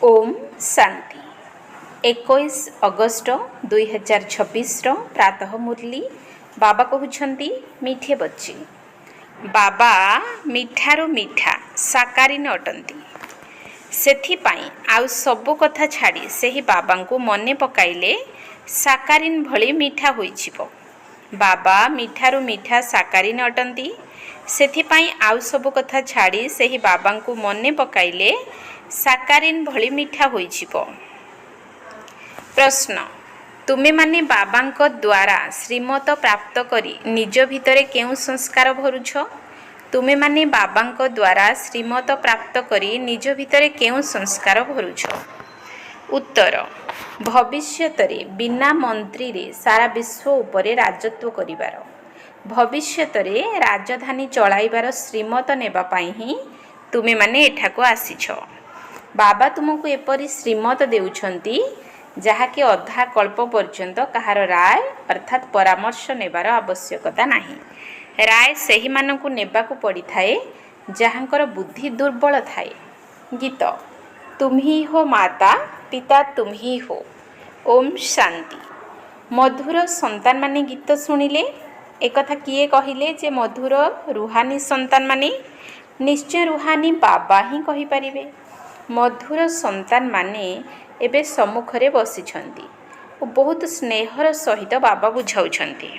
Om Shanti 21 August 2026 प्रातः मुरली बाबा कहते मीठे बच्चे बाबा मीठारू मीठा साकारीन अटंती सेथिपाई आउ सबु कथा छाड़ी सेही बाबा को मने पकाइले साकारीन भली मीठा होइछिबो। बाबा मीठारू मीठा साकारीन अटंती सेथिपाई आउ सबु कथा छाड़ी सेही बाबा को मने पकाइले साकारीन भली मीठा होइछिबो। प्रश्न तुमे माने बाबांक द्वारा श्रीमत प्राप्त करी निज भितरे केउ संस्कार भरुछ? तुमे माने बाबांक द्वारा श्रीमत प्राप्त करी निज भितरे केउ संस्कार भरुछ? उत्तर भविष्यतरे बिना मंत्री रे सारा विश्व उपरे राजत्व करिवार भविष्यतरे राजधानी चलाइबार श्रीमत नेबा पाई ही तुमे माने एठाको आसीछ। बाबा तुमको एपरी श्रीमत देउछंती जहाँकि अधा कल्प पर्यंत कहार राय अर्थात परामर्श नेबार आवश्यकता नाही। राय सेही मानकु नेबाकु पड़ी थाए जहाँकर बुद्धि दुर्बल थाए। गीत तुम्ही हो माता पिता तुम्ही हो। ओम शांति। मधुर संतान माने गीत शुणिले एकथा किए कहिले जे मधुर रुहानी संतान माने निश्चय रुहानी बाबा ही कहि परिबे। मधुर संतान माने एबे सम्मुखरे बसिछंती ओ बहुत स्नेहर सहित बाबा बुझाउछंती।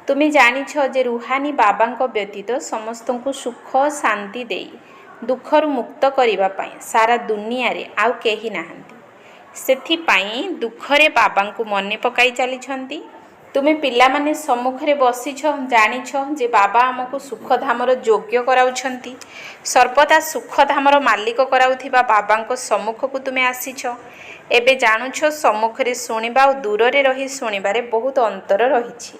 तुमे जानिछ जे रुहानी बाबांक व्यतीत समस्तंकु सुख शांति देई दुखरु मुक्त करिबा पई सारा दुनिया रे आउ केही नाहंती। सेथि पई दुखरे बाबांकु मने पकाई चलीछंती। तुमे पिला माने सम्मुखरे बसिछ जानिछ जे बाबा हमकु सुखधामर योग्य कराउछंती। सर्वदा सुखधामर मालिक कराउथिबा बाबांक सम्मुखकु तुमे आसीछ। एबे जानुछ सम्मुखरे सुनिबा और दूर रे रही सुनिबारे बहुत अंतर रहिछि।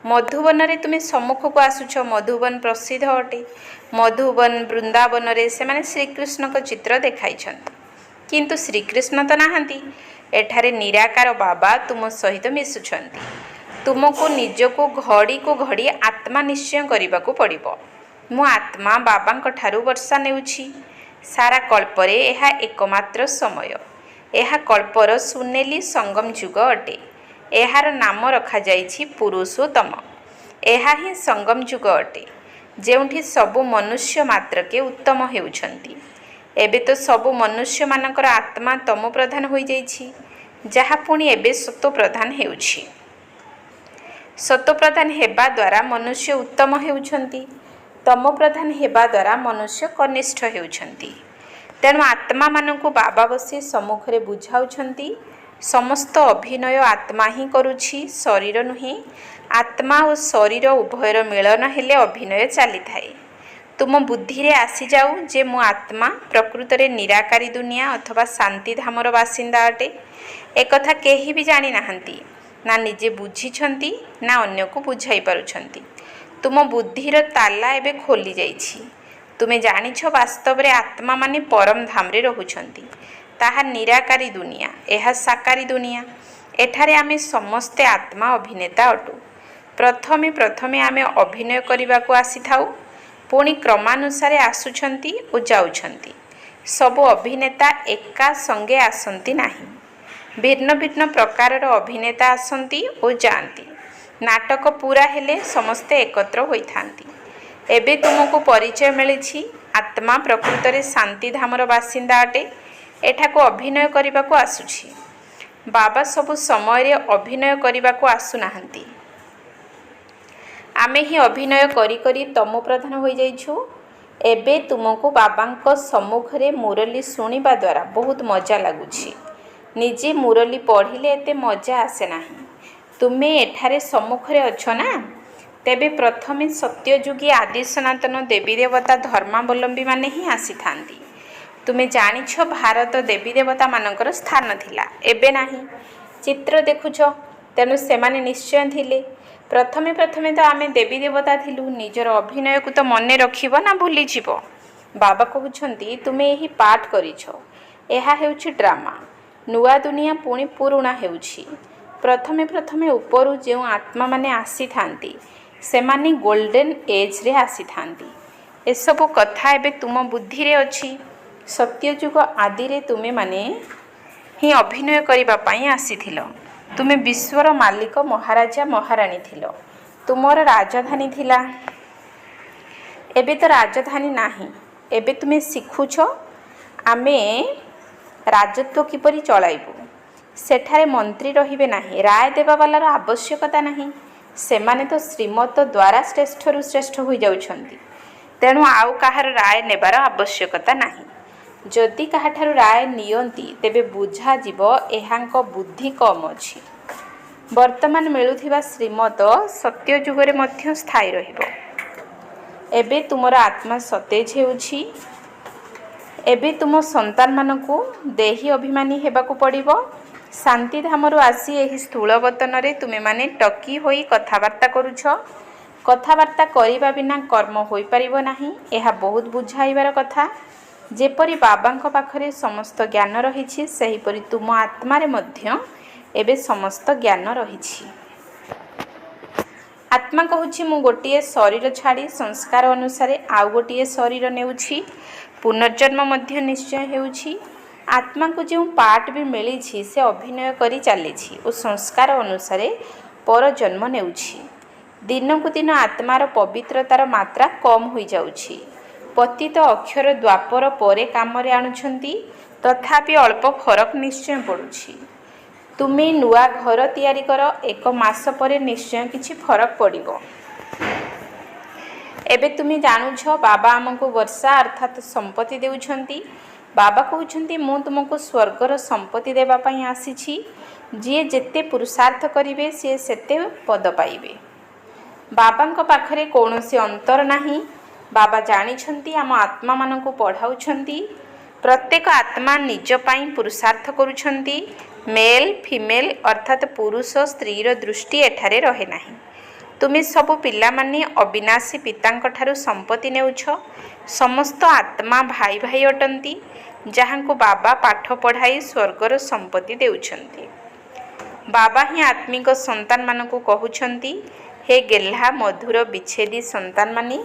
मधुबन रे तुमे सम्मुखकु आसुछ। मधुबन प्रसिद्ध अटे। मधुबन वृंदावन रे से माने श्रीकृष्ण चित्र देखाइछंती किंतु श्रीकृष्ण तो नाहंती। एठारे निराकार बाबा तुम सहित मिसुछंती। तुमको निजको घड़ी को घड़ी आत्मा निश्चय करने को पड़िबो। मु आत्मा बाबांक ठारू वर्षा नेउछि। सारा कल्परे एहा एकमात्र समय। एहा कल्पर सुनेली संगम जुग अटे। एहार नाम रखा जाइछि पुरुषोत्तम। एहा ही संगम जुग अटे जेउठी सबु मनुष्य मात्र के उत्तम हेउछंती। एबे तो सबु मनुष्य मानकर आत्मा तम प्रधान होई जाइछि जहा पुणी एबे सत्व प्रधान हेउछि। सत्व प्रधान हेबा द्वारा मनुष्य उत्तम हेउछंती। तम प्रधान हेबा द्वारा मनुष्य कनिष्ठ हेउछंती। तेणु आत्मा मानकु बाबा बसी सम्मुखरे बुझाउछंती समस्त अभिनय आत्मा ही करुछि शरीर नुहे। आत्मा और शरीर उभयर मिलन हेले अभिनय चली थाए। तुम बुद्धि रे आसी जाऊ जे मु आत्मा प्रकृत रे निराकारी दुनिया अथवा शांति धामर बासिंदा अटे। एकथा केही भी जानी नाहंती ना निजे बुझिछंती ना अन्य को बुझाई पारुछंती। तुम बुद्धिर ताला एबे खोली जाइछि। तुमे जानिछ वास्तव रे आत्मा माने परम धाम रे रहुछंती। ताहा निराकारी दुनिया एहा साकारी दुनिया। एठारे आमे समस्ते आत्मा अभिनेता अटु। प्रथमे आमे अभिनय करिबा को आसी थाउ पुणी क्रमानुसारे आसुछंती ओ जाउछंती। सबु अभिनेता एका संगे आसंती नाही। भिन्न भिन्न प्रकार अभिनेता आसंती और जाती। नाटक पूरा हेले समस्ते एकत्र होइथांती। एबे तुमको परिचय मिलिछि आत्मा प्रकृत रे शांति धामर बासिंदा अटे। एठाको अभिनय करिबा को आसुछि। बाबा सबु समय रे अभिनय करिबा को आसु नाहंती। आमे ही अभिनय करी करी तमो प्रधान होई जाइछु। एबे तुमको बाबांक सम्मुख रे मुरली सुनिबा द्वारा बहुत मजा लागुछि। निजे मुरली पढ़िले एते मजा आसे नाही। तुमे एठारे सम्मुखरे अछ ना। तेबे प्रथमे सत्ययुगी आदि सनातन देवी देवता धर्मावलंबी माने ही आसी थांती। तुमे जानिछ भारत देवी देवता मानकर स्थान थिला एबे नाही। चित्र देखुछ तेनु सेमाने निश्चय थिले। प्रथमे तो आमे देवी देवता थिलु निजर अभिनय को तो मने रखिबो ना भूली जिवो। बाबा कहउछंती तुमे एही पाठ करिछ। एहा हेउछि ड्रामा। नुआ दुनिया पुणी पुरुणा हेउछि। प्रथमे उपरु जो आत्मा माने आसी थांती सेमानी गोल्डन एज रे आसी थांती। एसबु कथा एबे तुम बुद्धि रे अछि ସତ୍ୟଯୁଗ ଆଦିରେ ତୁମେମାନେ ହିଁ ଅଭିନୟ କରିବା ପାଇଁ ଆସିଥିଲ। ତୁମେ ବିଶ୍ୱର ମାଲିକ ମହାରାଜା ମହାରାଣୀ ଥିଲ। ତୁମର ରାଜଧାନୀ ଥିଲା। ଏବେ ତ ରାଜଧାନୀ ନାହିଁ। ଏବେ ତୁମେ ଶିଖୁଛ ଆମେ ରାଜତ୍ୱ କିପରି ଚଳାଇବୁ। ସେଠାରେ ମନ୍ତ୍ରୀ ରହିବେ ନାହିଁ। ରାୟ ଦେବାବାଲାର ଆବଶ୍ୟକତା ନାହିଁ। ସେମାନେ ତ ଶ୍ରୀମତ ଦ୍ୱାରା ଶ୍ରେଷ୍ଠରୁ ଶ୍ରେଷ୍ଠ ହୋଇଯାଉଛନ୍ତି। ତେଣୁ ଆଉ କାହାର ରାୟ ନେବାର ଆବଶ୍ୟକତା ନାହିଁ। ଯଦି କାହାଠାରୁ ରାୟ ନିଅନ୍ତି ତେବେ ବୁଝାଯିବ ଏହାଙ୍କ ବୁଦ୍ଧି କମ୍ ଅଛି। ବର୍ତ୍ତମାନ ମିଳୁଥିବା ଶ୍ରୀମତ ସତ୍ୟ ଯୁଗରେ ମଧ୍ୟ ସ୍ଥାୟୀ ରହିବ। ଏବେ ତୁମର ଆତ୍ମା ସତେଜ ହେଉଛି। ଏବେ ତୁମ ସନ୍ତାନମାନଙ୍କୁ ଦେହୀ ଅଭିମାନୀ ହେବାକୁ ପଡ଼ିବ। ଶାନ୍ତିଧାମରୁ ଆସି ଏହି ସ୍ଥୂଳ ବତନରେ ତୁମେମାନେ ଟକି ହୋଇ କଥାବାର୍ତ୍ତା କରୁଛ। କଥାବାର୍ତ୍ତା କରିବା ବିନା କର୍ମ ହୋଇପାରିବ ନାହିଁ। ଏହା ବହୁତ ବୁଝାଇବାର କଥା। ଯେପରି ବାବାଙ୍କ ପାଖରେ ସମସ୍ତ ଜ୍ଞାନ ରହିଛି ସେହିପରି ତୁମ ଆତ୍ମାରେ ମଧ୍ୟ ଏବେ ସମସ୍ତ ଜ୍ଞାନ ରହିଛି। ଆତ୍ମା କହୁଛି ମୁଁ ଗୋଟିଏ ଶରୀର ଛାଡ଼ି ସଂସ୍କାର ଅନୁସାରେ ଆଉ ଗୋଟିଏ ଶରୀର ନେଉଛି। ପୁନର୍ଜନ୍ମ ମଧ୍ୟ ନିଶ୍ଚୟ ହେଉଛି। ଆତ୍ମାକୁ ଯେଉଁ ପାର୍ଟ ବି ମିଳିଛି ସେ ଅଭିନୟ କରି ଚାଲିଛି ଓ ସଂସ୍କାର ଅନୁସାରେ ପରଜନ୍ମ ନେଉଛି। ଦିନକୁ ଦିନ ଆତ୍ମାର ପବିତ୍ରତାର ମାତ୍ରା କମ୍ ହୋଇଯାଉଛି। ପତିତ ଅକ୍ଷର ଦ୍ୱାପର ପରେ କାମରେ ଆଣୁଛନ୍ତି ତଥାପି ଅଳ୍ପ ଫରକ ନିଶ୍ଚୟ ପଡ଼ୁଛି। ତୁମେ ନୂଆ ଘର ତିଆରି କର, 1 ମାସ ପରେ ନିଶ୍ଚୟ କିଛି ଫରକ ପଡ଼ିବ। ଏବେ ତୁମେ ଜାଣୁଛ ବାବା ଆମକୁ ବର୍ଷା ଅର୍ଥାତ୍ ସମ୍ପତ୍ତି ଦେଉଛନ୍ତି। ବାବା କହୁଛନ୍ତି ମୁଁ ତୁମକୁ ସ୍ୱର୍ଗର ସମ୍ପତ୍ତି ଦେବା ପାଇଁ ଆସିଛି। ଯିଏ ଯେତେ ପୁରୁଷାର୍ଥ କରିବେ ସିଏ ସେତେ ପଦ ପାଇବେ। ବାବାଙ୍କ ପାଖରେ କୌଣସି ଅନ୍ତର ନାହିଁ। ବାବା ଜାଣିଛନ୍ତି ଆମ ଆତ୍ମାମାନଙ୍କୁ ପଢ଼ାଉଛନ୍ତି। ପ୍ରତ୍ୟେକ ଆତ୍ମା ନିଜ ପାଇଁ ପୁରୁଷାର୍ଥ କରୁଛନ୍ତି। ମେଲ୍ ଫିମେଲ୍ ଅର୍ଥାତ୍ ପୁରୁଷ ସ୍ତ୍ରୀର ଦୃଷ୍ଟି ଏଠାରେ ରହେ ନାହିଁ। ତୁମେ ସବୁ ପିଲାମାନେ ଅବିନାଶୀ ପିତାଙ୍କଠାରୁ ସମ୍ପତ୍ତି ନେଉଛ। ସମସ୍ତ ଆତ୍ମା ଭାଇ ଭାଇ ଅଟନ୍ତି ଯାହାଙ୍କୁ ବାବା ପାଠ ପଢ଼ାଇ ସ୍ୱର୍ଗର ସମ୍ପତ୍ତି ଦେଉଛନ୍ତି। ବାବା ହିଁ ଆତ୍ମିକ ସନ୍ତାନମାନଙ୍କୁ କହୁଛନ୍ତି ହେ ଗେହ୍ଲା ମଧୁର ବିଚ୍ଛେଦୀ ସନ୍ତାନମାନେ,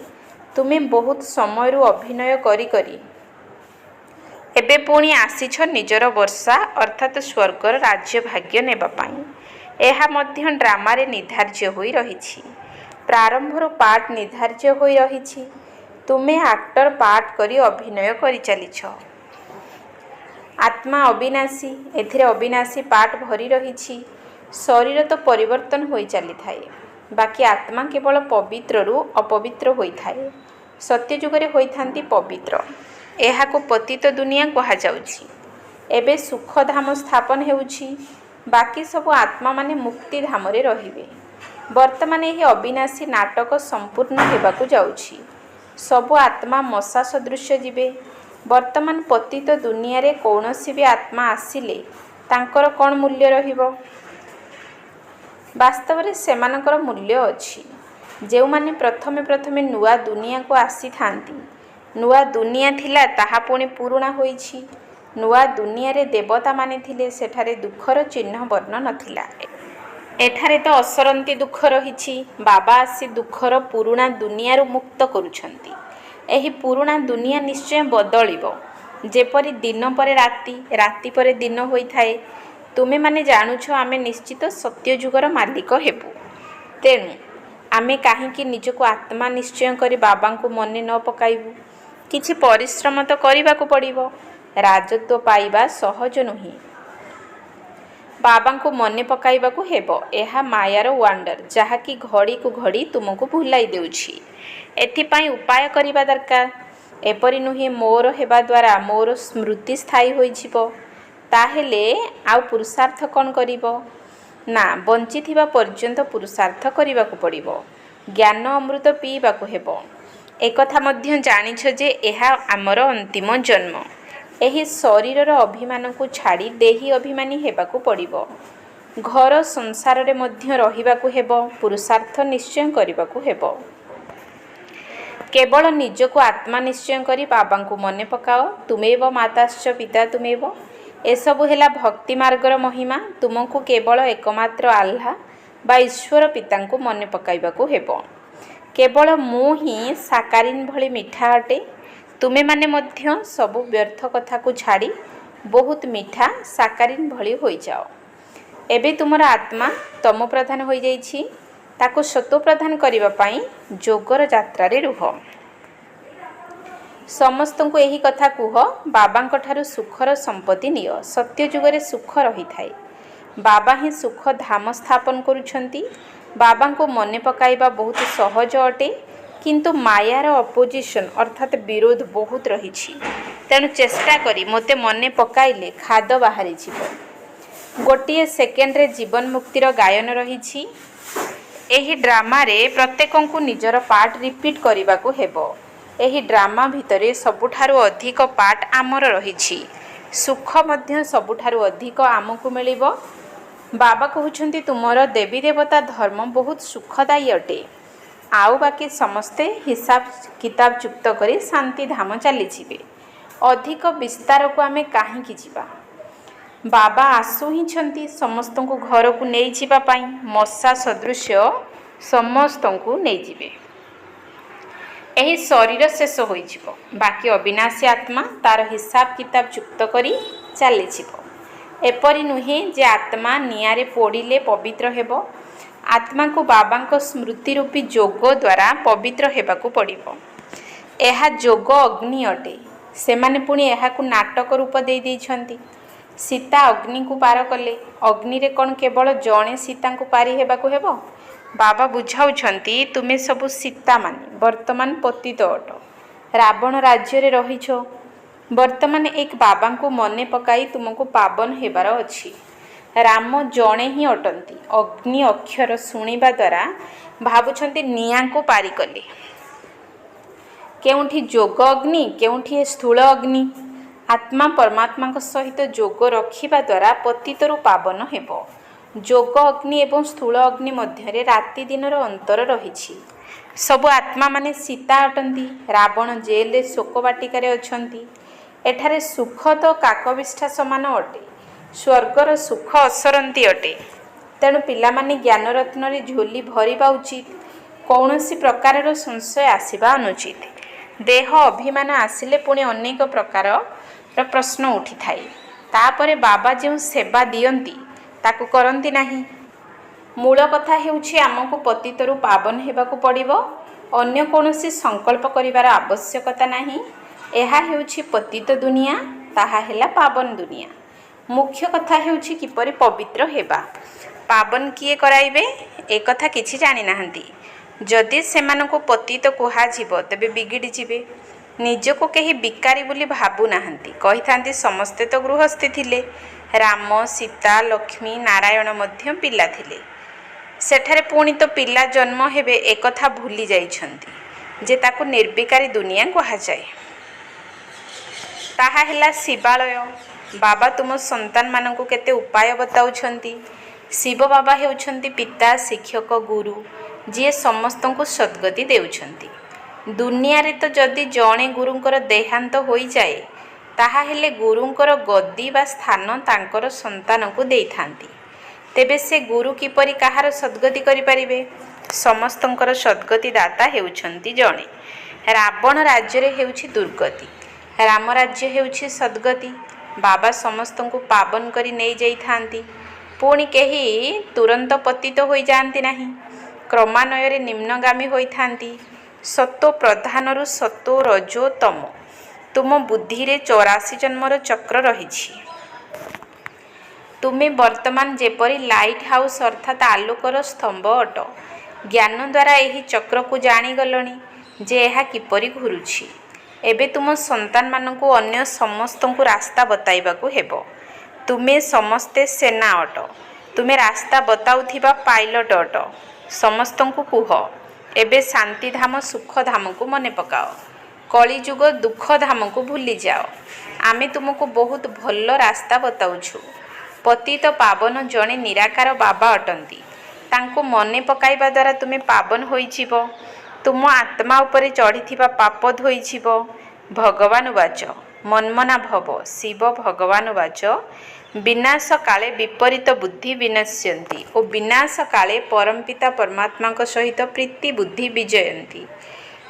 ତୁମେ ବହୁତ ସମୟରୁ ଅଭିନୟ କରି କରି ଏବେ ପୁଣି ଆସିଛ ନିଜର ବର୍ଷା ଅର୍ଥାତ୍ ସ୍ୱର୍ଗର ରାଜ୍ୟ ଭାଗ୍ୟ ନେବା ପାଇଁ। ଏହା ମଧ୍ୟ ଡ୍ରାମାରେ ନିର୍ଦ୍ଧାର୍ଯ୍ୟ ହୋଇ ରହିଛି। ପ୍ରାରମ୍ଭରୁ ପାର୍ଟ ନିର୍ଦ୍ଧାର୍ଯ୍ୟ ହୋଇ ରହିଛି। ତୁମେ ଆକ୍ଟର ପାର୍ଟ କରି ଅଭିନୟ କରି ଚାଲିଛ। ଆତ୍ମା ଅବିନାଶୀ, ଏଥିରେ ଅବିନାଶୀ ପାର୍ଟ ଭରି ରହିଛି। ଶରୀର ତ ପରିବର୍ତ୍ତନ ହୋଇ ଚାଲିଥାଏ, ବାକି ଆତ୍ମା କେବଳ ପବିତ୍ରରୁ ଅପବିତ୍ର ହୋଇଥାଏ। ସତ୍ୟଯୁଗରେ ହୋଇଥାନ୍ତି ପବିତ୍ର। ଏହାକୁ ପତିତ ଦୁନିଆ କୁହାଯାଉଛି। ଏବେ ସୁଖଧାମ ସ୍ଥାପନ ହେଉଛି। ବାକି ସବୁ ଆତ୍ମାମାନେ ମୁକ୍ତିଧାମରେ ରହିବେ। ବର୍ତ୍ତମାନ ଏହି ଅବିନାଶୀ ନାଟକ ସମ୍ପୂର୍ଣ୍ଣ ହେବାକୁ ଯାଉଛି। ସବୁ ଆତ୍ମା ମଶା ସଦୃଶ୍ୟ ଯିବେ। ବର୍ତ୍ତମାନ ପତିତ ଦୁନିଆରେ କୌଣସି ବି ଆତ୍ମା ଆସିଲେ ତାଙ୍କର କ'ଣ ମୂଲ୍ୟ ରହିବ? ବାସ୍ତବରେ ସେମାନଙ୍କର ମୂଲ୍ୟ ଅଛି। ଯେଉଁମାନେ ପ୍ରଥମେ ପ୍ରଥମେ ନୂଆ ଦୁନିଆକୁ ଆସିଥାନ୍ତି, ନୂଆ ଦୁନିଆ ଥିଲା ତାହା ପୁଣି ପୁରୁଣା ହୋଇଛି। ନୂଆ ଦୁନିଆରେ ଦେବତାମାନେ ଥିଲେ, ସେଠାରେ ଦୁଃଖର ଚିହ୍ନ ବର୍ଣ୍ଣ ନଥିଲା। ଏଠାରେ ତ ଅସରନ୍ତି ଦୁଃଖ ରହିଛି। ବାବା ଆସି ଦୁଃଖର ପୁରୁଣା ଦୁନିଆରୁ ମୁକ୍ତ କରୁଛନ୍ତି। ଏହି ପୁରୁଣା ଦୁନିଆ ନିଶ୍ଚୟ ବଦଳିବ। ଯେପରି ଦିନ ପରେ ରାତି, ରାତି ପରେ ଦିନ ହୋଇଥାଏ। ତୁମେମାନେ ଜାଣୁଛ ଆମେ ନିଶ୍ଚିତ ସତ୍ୟଯୁଗର ମାଲିକ ହେବୁ। ତେଣୁ ଆମେ କାହିଁକି ନିଜକୁ ଆତ୍ମା ନିଶ୍ଚୟ କରି ବାବାଙ୍କୁ ମନେ ନ ପକାଇବୁ? କିଛି ପରିଶ୍ରମ ତ କରିବାକୁ ପଡ଼ିବ। ରାଜତ୍ୱ ପାଇବା ସହଜ ନୁହେଁ। ବାବାଙ୍କୁ ମନେ ପକାଇବାକୁ ହେବ। ଏହା ମାୟାର ୱାଣ୍ଡର, ଯାହାକି ଘଡ଼ିକୁ ଘଡ଼ି ତୁମକୁ ଭୁଲାଇ ଦେଉଛି। ଏଥିପାଇଁ ଉପାୟ କରିବା ଦରକାର। ଏପରି ନୁହେଁ ମୋର ହେବା ଦ୍ୱାରା ମୋର ସ୍ମୃତି ସ୍ଥାୟୀ ହୋଇଯିବ। ତାହେଲେ ଆଉ ପୁରୁଷାର୍ଥ କ'ଣ କରିବ? ନା, ବଞ୍ଚିଥିବା ପର୍ଯ୍ୟନ୍ତ ପୁରୁଷାର୍ଥ କରିବାକୁ ପଡ଼ିବ। ଜ୍ଞାନ ଅମୃତ ପିଇବାକୁ ହେବ। ଏକଥା ମଧ୍ୟ ଜାଣିଛ ଯେ ଏହା ଆମର ଅନ୍ତିମ ଜନ୍ମ। ଏହି ଶରୀରର ଅଭିମାନକୁ ଛାଡ଼ି ଦେହୀ ଅଭିମାନୀ ହେବାକୁ ପଡ଼ିବ। ଘର ସଂସାରରେ ମଧ୍ୟ ରହିବାକୁ ହେବ। ପୁରୁଷାର୍ଥ ନିଶ୍ଚୟ କରିବାକୁ ହେବ। କେବଳ ନିଜକୁ ଆତ୍ମା ନିଶ୍ଚୟ କରି ବାବାଙ୍କୁ ମନେ ପକାଅ। ତୁମେବ ମାତାଶ୍ଚ ପିତା ତୁମେବ। ଏସବୁ ହେଲା ଭକ୍ତି ମାର୍ଗର ମହିମା। ତୁମକୁ କେବଳ ଏକମାତ୍ର ଆଲ୍ଲାହ ବା ଈଶ୍ୱର ପିତାଙ୍କୁ ମନେ ପକାଇବାକୁ ହେବ। କେବଳ ମୁଁ ହିଁ ସାକାରିନ୍ ଭଳି ମିଠା ଅଟେ। ତୁମେ ମାନେ ମଧ୍ୟ ସବୁ ବ୍ୟର୍ଥ କଥାକୁ ଛାଡ଼ି ବହୁତ ମିଠା ସାକାରିନ୍ ଭଳି ହୋଇଯାଅ। ଏବେ ତୁମର ଆତ୍ମା ତମ ପ୍ରଧାନ ହୋଇଯାଇଛି। ତାକୁ ସତ୍ଵ ପ୍ରଦାନ କରିବା ପାଇଁ ଯୋଗର ଯାତ୍ରାରେ ରୁହ। ସମସ୍ତଙ୍କୁ ଏହି କଥା କୁହ, ବାବାଙ୍କ ଠାରୁ ସୁଖର ସମ୍ପତ୍ତି ନିଅ। ସତ୍ୟ ଯୁଗରେ ସୁଖ ରହିଥାଏ। ବାବା ହିଁ ସୁଖ ଧାମ ସ୍ଥାପନ କରୁଛନ୍ତି। ବାବାଙ୍କୁ ମନେ ପକାଇବା ବହୁତ ସହଜ ଅଟେ, କିନ୍ତୁ ମାୟାର ଅପୋଜିସନ୍ ଅର୍ଥାତ୍ ବିରୋଧ ବହୁତ ରହିଛି। ତେଣୁ ଚେଷ୍ଟା କରି ମୋତେ ମନେ ପକାଇଲେ ଖାଦ ବାହାରିଯିବ। ଗୋଟିଏ ସେକେଣ୍ଡରେ ଜୀବନ ମୁକ୍ତିର ଗାୟନ ରହିଛି। ଏହି ଡ୍ରାମାରେ ପ୍ରତ୍ୟେକଙ୍କୁ ନିଜର ପାର୍ଟ ରିପିଟ୍ କରିବାକୁ ହେବ। ଏହି ଡ୍ରାମା ଭିତରେ ସବୁଠାରୁ ଅଧିକ ପାର୍ଟ ଆମର ରହିଛି। ସୁଖ ମଧ୍ୟ ସବୁଠାରୁ ଅଧିକ ଆମକୁ ମିଳିବ। ବାବା କହୁଛନ୍ତି ତୁମର ଦେବୀ ଦେବତା ଧର୍ମ ବହୁତ ସୁଖଦାୟୀ ଅଟେ। ଆଉ ବାକି ସମସ୍ତେ ହିସାବ କିତାବ ଯୁକ୍ତ କରି ଶାନ୍ତି ଧାମ ଚାଲିଯିବେ। ଅଧିକ ବିସ୍ତାରକୁ ଆମେ କାହିଁକି ଯିବା? ବାବା ଆସୁ ହିଁଛନ୍ତି ସମସ୍ତଙ୍କୁ ଘରକୁ ନେଇଯିବା ପାଇଁ। ମଶା ସଦୃଶ୍ୟ ସମସ୍ତଙ୍କୁ ନେଇଯିବେ। ଏହି ଶରୀର ଶେଷ ହୋଇଯିବ। ବାକି ଅବିନାଶୀ ଆତ୍ମା ତାର ହିସାବ କିତାବ ଯୁକ୍ତ କରି ଚାଲିଯିବ। ଏପରି ନୁହେଁ ଯେ ଆତ୍ମା ନିଆଁରେ ପୋଡ଼ିଲେ ପବିତ୍ର ହେବ। ଆତ୍ମାକୁ ବାବାଙ୍କ ସ୍ମୃତି ରୂପୀ ଯୋଗ ଦ୍ୱାରା ପବିତ୍ର ହେବାକୁ ପଡ଼ିବ। ଏହା ଯୋଗ ଅଗ୍ନି ଅଟେ। ସେମାନେ ପୁଣି ଏହାକୁ ନାଟକ ରୂପ ଦେଇଛନ୍ତି। ସୀତା ଅଗ୍ନିକୁ ପାର କଲେ। ଅଗ୍ନିରେ କ'ଣ କେବଳ ଜଣେ ସୀତାଙ୍କୁ ପାରି ହେବାକୁ ହେବ? ବାବା ବୁଝାଉଛନ୍ତି ତୁମେ ସବୁ ସୀତାମାନେ ବର୍ତ୍ତମାନ ପତିତ ଅଟ। ରାବଣ ରାଜ୍ୟରେ ରହିଛ। ବର୍ତ୍ତମାନ ଏକ ବାବାଙ୍କୁ ମନେ ପକାଇ ତୁମକୁ ପାବନ ହେବାର ଅଛି। ରାମ ଜଣେ ହିଁ ଅଟନ୍ତି। ଅଗ୍ନି ଅକ୍ଷର ଶୁଣିବା ଦ୍ୱାରା ଭାବୁଛନ୍ତି ନିଆଁକୁ ପାରିକଲେ। କେଉଁଠି ଯୋଗ ଅଗ୍ନି, କେଉଁଠି ସ୍ଥୂଳ ଅଗ୍ନି। ଆତ୍ମା ପରମାତ୍ମାଙ୍କ ସହିତ ଯୋଗ ରଖିବା ଦ୍ୱାରା ପତିତରୁ ପାବନ ହେବ। ଯୋଗ ଅଗ୍ନି ଏବଂ ସ୍ଥୂଳ ଅଗ୍ନି ମଧ୍ୟରେ ରାତି ଦିନର ଅନ୍ତର ରହିଛି। ସବୁ ଆତ୍ମାମାନେ ସୀତା ଅଟନ୍ତି। ରାବଣ ଜେଲରେ ଶୋକ ବାଟିକାରେ ଅଛନ୍ତି। ଏଠାରେ ସୁଖ ତ କାକବିଷ୍ଠା ସମାନ ଅଟେ। ସ୍ୱର୍ଗର ସୁଖ ଅସରନ୍ତି ଅଟେ। ତେଣୁ ପିଲାମାନେ ଜ୍ଞାନରତ୍ନରେ ଝୋଲି ଭରିବା ଉଚିତ। କୌଣସି ପ୍ରକାରର ସଂଶୟ ଆସିବା ଅନୁଚିତ। ଦେହ ଅଭିମାନ ଆସିଲେ ପୁଣି ଅନେକ ପ୍ରକାରର ପ୍ରଶ୍ନ ଉଠିଥାଏ। ତାପରେ ବାବା ଯେଉଁ ସେବା ଦିଅନ୍ତି ତାକୁ କରନ୍ତି ନାହିଁ। ମୂଳ କଥା ହେଉଛି ଆମକୁ ପତିତରୁ ପାବନ ହେବାକୁ ପଡ଼ିବ। ଅନ୍ୟ କୌଣସି ସଂକଳ୍ପ କରିବାର ଆବଶ୍ୟକତା ନାହିଁ। ଏହା ହେଉଛି ପତିତ ଦୁନିଆ, ତାହା ହେଲା ପାବନ ଦୁନିଆ। ମୁଖ୍ୟ କଥା ହେଉଛି କିପରି ପବିତ୍ର ହେବା। ପାବନ କିଏ କରାଇବେ ଏକଥା କିଛି ଜାଣିନାହାନ୍ତି। ଯଦି ସେମାନଙ୍କୁ ପତିତ କୁହାଯିବ ତେବେ ବିଗିଡ଼ି ଯିବେ। ନିଜକୁ କେହି ବିକାରୀ ବୋଲି ଭାବୁନାହାନ୍ତି। କହିଥାନ୍ତି ସମସ୍ତେ ତ ଗୃହସ୍ଥୀ ଥିଲେ। ରାମ, ସୀତା, ଲକ୍ଷ୍ମୀ, ନାରାୟଣ ମଧ୍ୟ ପିଲା ଥିଲେ। ସେଠାରେ ପୁଣି ତ ପିଲା ଜନ୍ମ ହେବେ ଏକଥା ଭୁଲି ଯାଇଛନ୍ତି ଯେ ତାକୁ ନିର୍ବିକାରୀ ଦୁନିଆ କୁହାଯାଏ। ତାହା ହେଲା ଶିବାଳୟ। ବାବା ତୁମ ସନ୍ତାନମାନଙ୍କୁ କେତେ ଉପାୟ ବତାଉଛନ୍ତି। ଶିବ ବାବା ହେଉଛନ୍ତି ପିତା, ଶିକ୍ଷକ, ଗୁରୁ, ଯିଏ ସମସ୍ତଙ୍କୁ ସଦ୍ଗତି ଦେଉଛନ୍ତି। ଦୁନିଆରେ ତ ଯଦି ଜଣେ ଗୁରୁଙ୍କର ଦେହାନ୍ତ ହୋଇଯାଏ ତାହାହେଲେ ଗୁରୁଙ୍କର ଗଦି ବା ସ୍ଥାନ ତାଙ୍କର ସନ୍ତାନକୁ ଦେଇଥାନ୍ତି। ତେବେ ସେ ଗୁରୁ କିପରି କାହାର ସଦ୍ଗତି କରିପାରିବେ? ସମସ୍ତଙ୍କର ସଦ୍ଗତି ଦାତା ହେଉଛନ୍ତି ଜଣେ। ରାବଣ ରାଜ୍ୟରେ ହେଉଛି ଦୁର୍ଗତି। ରାମ ରାଜ୍ୟ ହେଉଛି ସଦ୍ଗତି। ବାବା ସମସ୍ତଙ୍କୁ ପାବନ କରି ନେଇଯାଇଥାନ୍ତି। ପୁଣି କେହି ତୁରନ୍ତ ପତିତ ହୋଇଯାଆନ୍ତି ନାହିଁ। କ୍ରମାନ୍ୱୟରେ ନିମ୍ନଗାମୀ ହୋଇଥାନ୍ତି। ସତ୍ଵ ପ୍ରଧାନରୁ ସତ୍ଵ, ରଜୋ, ତମ। ତୁମ ବୁଦ୍ଧିରେ 84 ଜନ୍ମର ଚକ୍ର ରହିଛି। ତୁମେ ବର୍ତ୍ତମାନ ଯେପରି ଲାଇଟ୍ ହାଉସ୍ ଅର୍ଥାତ୍ ଆଲୋକର ସ୍ତମ୍ଭ ଅଟ। ଜ୍ଞାନ ଦ୍ୱାରା ଏହି ଚକ୍ରକୁ ଜାଣିଗଲଣି ଯେ ଏହା କିପରି ଘୁରୁଛି। ଏବେ ତୁମ ସନ୍ତାନମାନଙ୍କୁ ଅନ୍ୟ ସମସ୍ତଙ୍କୁ ରାସ୍ତା ବତାଇବାକୁ ହେବ। ତୁମେ ସମସ୍ତେ ସେନା ଅଟ। ତୁମେ ରାସ୍ତା ବତାଉଥିବା ପାଇଲଟ ଅଟ। ସମସ୍ତଙ୍କୁ କୁହ ଏବେ ଶାନ୍ତିଧାମ ସୁଖଧାମକୁ ମନେ ପକାଅ। କଳିଯୁଗ ଦୁଃଖଧାମକୁ ଭୁଲିଯାଅ। ଆମେ ତୁମକୁ ବହୁତ ଭଲ ରାସ୍ତା ବତାଉଛୁ। ପତିତ ପାବନ ଜଣେ ନିରାକାର ବାବା ଅଟନ୍ତି। ତାଙ୍କୁ ମନେ ପକାଇବା ଦ୍ୱାରା ତୁମେ ପାବନ ହୋଇଯିବ। ତୁମ ଆତ୍ମା ଉପରେ ଚଢ଼ିଥିବା ପାପ ଧୋଇଯିବ। ଭଗବାନ ବାଚ ମନ୍ମନା ଭବ। ଶିବ ଭଗବାନ ବାଚ ବିନାଶ କାଳେ ବିପରୀତ ବୁଦ୍ଧି ବିନଶ୍ୟନ୍ତି ଓ ବିନାଶ କାଳେ ପରମପିତା ପରମାତ୍ମାଙ୍କ ସହିତ ପ୍ରୀତି ବୁଦ୍ଧି ବିଜୟନ୍ତି।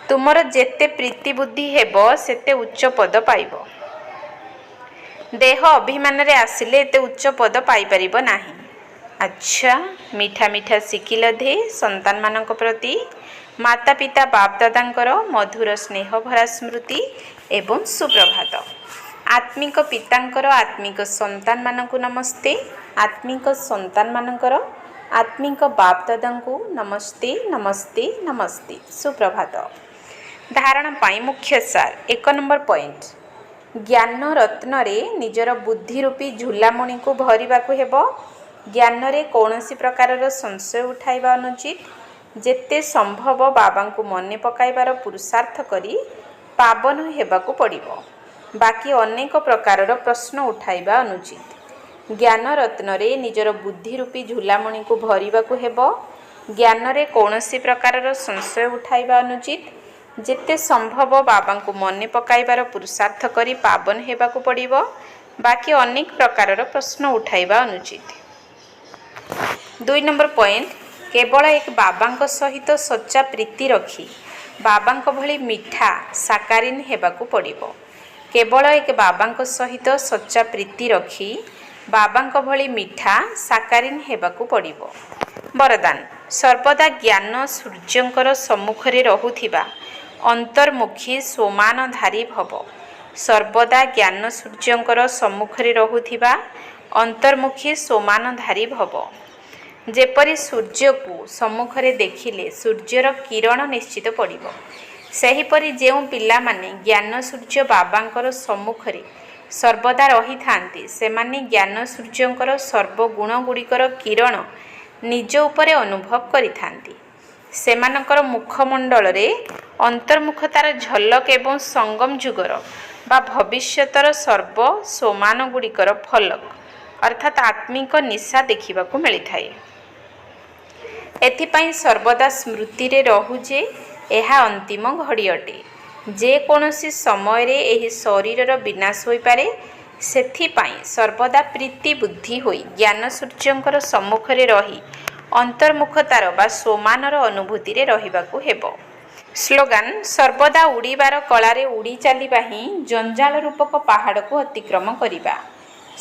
ତୁମର ଯେତେ ପ୍ରୀତି ବୁଦ୍ଧି ହେବ ସେତେ ଉଚ୍ଚ ପଦ ପାଇବ। ଦେହ ଅଭିମାନରେ ଆସିଲେ ଏତେ ଉଚ୍ଚ ପଦ ପାଇପାରିବ ନାହିଁ। ଆଚ୍ଛା, ମିଠା ମିଠା ଶିଖିଲ ଧେ ସନ୍ତାନମାନଙ୍କ ପ୍ରତି ମାତା ପିତା ବାପ ଦାଦାଙ୍କର ମଧୁର ସ୍ନେହ ଭରା ସ୍ମୃତି ଏବଂ ସୁପ୍ରଭାତ। ଆତ୍ମିକ ପିତାଙ୍କର ଆତ୍ମିକ ସନ୍ତାନମାନଙ୍କୁ ନମସ୍ତେ। ଆତ୍ମିକ ସନ୍ତାନମାନଙ୍କର ଆତ୍ମିକ ବାପ ଦାଦାଙ୍କୁ ନମସ୍ତେ ନମସ୍ତେ ନମସ୍ତେ ସୁପ୍ରଭାତ। ଧାରଣ ପାଇଁ ମୁଖ୍ୟ ସାର 1 ନମ୍ବର ପଏଣ୍ଟ, ଜ୍ଞାନ ରତ୍ନରେ ନିଜର ବୁଦ୍ଧି ରୂପୀ ଝୁଲାମଣିକୁ ଭରିବାକୁ ହେବ। ଜ୍ଞାନରେ କୌଣସି ପ୍ରକାରର ସଂଶୟ ଉଠାଇବା ଅନୁଚିତ। ଯେତେ ସମ୍ଭବ ବାବାଙ୍କୁ ମନେ ପକାଇବାର ପୁରୁଷାର୍ଥ କରି ପାବନ ହେବାକୁ ପଡ଼ିବ। ବାକି ଅନେକ ପ୍ରକାରର ପ୍ରଶ୍ନ ଉଠାଇବା ଅନୁଚିତ। ଜ୍ଞାନ ରତ୍ନରେ ନିଜର ବୁଦ୍ଧି ରୂପୀ ଝୁଲାମଣିକୁ ଭରିବାକୁ ହେବ। ଜ୍ଞାନରେ କୌଣସି ପ୍ରକାରର ସଂଶୟ ଉଠାଇବା ଅନୁଚିତ। ଯେତେ ସମ୍ଭବ ବାବାଙ୍କୁ ମନେ ପକାଇବାର ପୁରୁଷାର୍ଥ କରି ପାବନ ହେବାକୁ ପଡ଼ିବ। ବାକି ଅନେକ ପ୍ରକାରର ପ୍ରଶ୍ନ ଉଠାଇବା ଅନୁଚିତ। 2 ନମ୍ବର ପଏଣ୍ଟ, କେବଳ ଏକ ବାବାଙ୍କ ସହିତ ସଚ୍ଚା ପ୍ରୀତି ରଖି ବାବାଙ୍କ ଭଳି ମିଠା ସାକାରିନ ହେବାକୁ ପଡ଼ିବ। କେବଳ ଏକ ବାବାଙ୍କ ସହିତ ସଚ୍ଚା ପ୍ରୀତି ରଖି ବାବାଙ୍କ ଭଳି ମିଠା ସାକାରିନ ହେବାକୁ ପଡ଼ିବ। ବରଦାନ, ସର୍ବଦା ଜ୍ଞାନ ସୂର୍ଯ୍ୟଙ୍କର ସମ୍ମୁଖରେ ରହୁଥିବା ଅନ୍ତର୍ମୁଖୀ ସୋମାନଧାରୀ ଭବ। ସର୍ବଦା ଜ୍ଞାନ ସୂର୍ଯ୍ୟଙ୍କର ସମ୍ମୁଖରେ ରହୁଥିବା ଅନ୍ତର୍ମୁଖୀ ସୋମାନଧାରୀ ଭବ। ଯେପରି ସୂର୍ଯ୍ୟକୁ ସମ୍ମୁଖରେ ଦେଖିଲେ ସୂର୍ଯ୍ୟର କିରଣ ନିଶ୍ଚିତ ପଡ଼ିବ, ସେହିପରି ଯେଉଁ ପିଲାମାନେ ଜ୍ଞାନ ସୂର୍ଯ୍ୟ ବାବାଙ୍କର ସମ୍ମୁଖରେ ସର୍ବଦା ରହିଥାନ୍ତି ସେମାନେ ଜ୍ଞାନ ସୂର୍ଯ୍ୟଙ୍କର ସର୍ବଗୁଣଗୁଡ଼ିକର କିରଣ ନିଜ ଉପରେ ଅନୁଭବ କରିଥାନ୍ତି। ସେମାନଙ୍କର ମୁଖମଣ୍ଡଳରେ ଅନ୍ତର୍ମୁଖତାର ଝଲକ ଏବଂ ସଙ୍ଗମ ଯୁଗର ବା ଭବିଷ୍ୟତର ସର୍ବ ସୋମାନଗୁଡ଼ିକର ଫଲକ ଅର୍ଥାତ୍ ଆତ୍ମିକ ନିଶା ଦେଖିବାକୁ ମିଳିଥାଏ। ଏଥିପାଇଁ ସର୍ବଦା ସ୍ମୃତିରେ ରହୁ ଯେ ଏହା ଅନ୍ତିମ ଘଡ଼ି ଅଟେ। ଯେକୌଣସି ସମୟରେ ଏହି ଶରୀରର ବିନାଶ ହୋଇପାରେ। ସେଥିପାଇଁ ସର୍ବଦା ପ୍ରୀତି ବୁଦ୍ଧି ହୋଇ ଜ୍ଞାନ ସୂର୍ଯ୍ୟଙ୍କର ସମ୍ମୁଖରେ ରହି ଅନ୍ତର୍ମୁଖତାର ବା ସୋମାନର ଅନୁଭୂତିରେ ରହିବାକୁ ହେବ। ସ୍ଲୋଗାନ, ସର୍ବଦା ଉଡ଼ିବାର କଳାରେ ଉଡ଼ି ଚାଲିବା ହିଁ ଜଞ୍ଜାଳ ରୂପକ ପାହାଡ଼କୁ ଅତିକ୍ରମ କରିବା।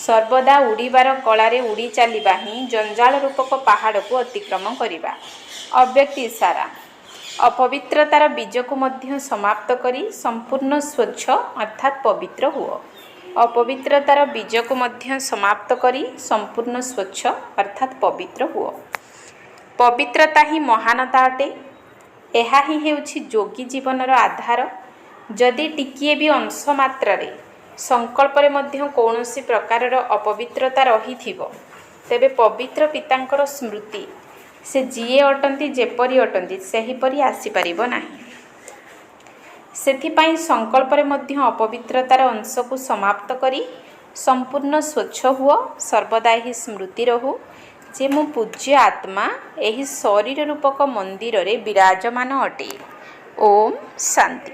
ସର୍ବଦା ଉଡ଼ିବାର କଳାରେ ଉଡ଼ି ଚାଲିବା ହିଁ ଜଞ୍ଜାଳ ରୂପକ ପାହାଡ଼କୁ ଅତିକ୍ରମ କରିବା। ଅବ୍ୟକ୍ତି ଇସାରା, ଅପବିତ୍ରତାର ବୀଜକୁ ମଧ୍ୟ ସମାପ୍ତ କରି ସମ୍ପୂର୍ଣ୍ଣ ସ୍ୱଚ୍ଛ ଅର୍ଥାତ୍ ପବିତ୍ର ହୁଅ। ଅପବିତ୍ରତାର ବୀଜକୁ ମଧ୍ୟ ସମାପ୍ତ କରି ସମ୍ପୂର୍ଣ୍ଣ ସ୍ୱଚ୍ଛ ଅର୍ଥାତ୍ ପବିତ୍ର ହୁଅ। ପବିତ୍ରତା ହିଁ ମହାନତା ଅଟେ। ଏହା ହିଁ ହେଉଛି ଯୋଗୀ ଜୀବନର ଆଧାର। ଯଦି ଟିକିଏ ବି ଅଂଶ ମାତ୍ରାରେ ସଂକଳ୍ପରେ ମଧ୍ୟ କୌଣସି ପ୍ରକାରର ଅପବିତ୍ରତା ରହିଥିବ ତେବେ ପବିତ୍ର ପିତାଙ୍କର ସ୍ମୃତି ସେ ଯିଏ ଅଟନ୍ତି ଯେପରି ଅଟନ୍ତି ସେହିପରି ଆସିପାରିବ ନାହିଁ। ସେଥିପାଇଁ ସଂକଳ୍ପରେ ମଧ୍ୟ ଅପବିତ୍ରତାର ଅଂଶକୁ ସମାପ୍ତ କରି ସମ୍ପୂର୍ଣ୍ଣ ସ୍ୱଚ୍ଛ ହୁଅ। ସର୍ବଦା ଏହି ସ୍ମୃତି ରହୁ ଯେ ମୁଁ ପୂଜ୍ୟ ଆତ୍ମା ଏହି ଶରୀର ରୂପକ ମନ୍ଦିରରେ ବିରାଜମାନ ଅଟେ। ଓମ୍ ଶାନ୍ତି।